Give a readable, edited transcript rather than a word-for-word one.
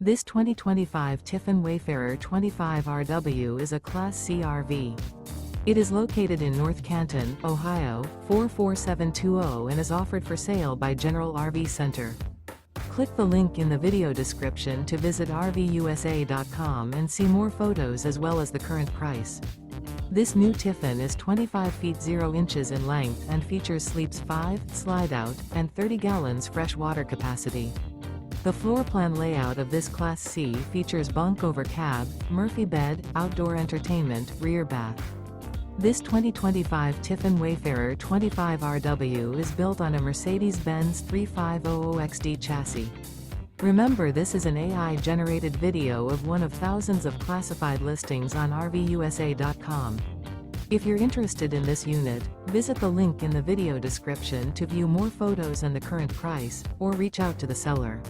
This 2025 Tiffin Wayfarer 25RW is a Class C RV. It is located in North Canton, Ohio, 44720 and is offered for sale by General RV Center. Click the link in the video description to visit RVUSA.com and see more photos as well as the current price. This new Tiffin is 25 feet 0 inches in length and features sleeps 5, slide-out, and 30 gallons fresh water capacity. The floor plan layout of this Class C features bunk over cab, Murphy bed, outdoor entertainment, rear bath. This 2025 Tiffin Wayfarer 25RW is built on a Mercedes-Benz 3500XD chassis. Remember, this is an AI-generated video of one of thousands of classified listings on RVUSA.com. If you're interested in this unit, visit the link in the video description to view more photos and the current price, or reach out to the seller.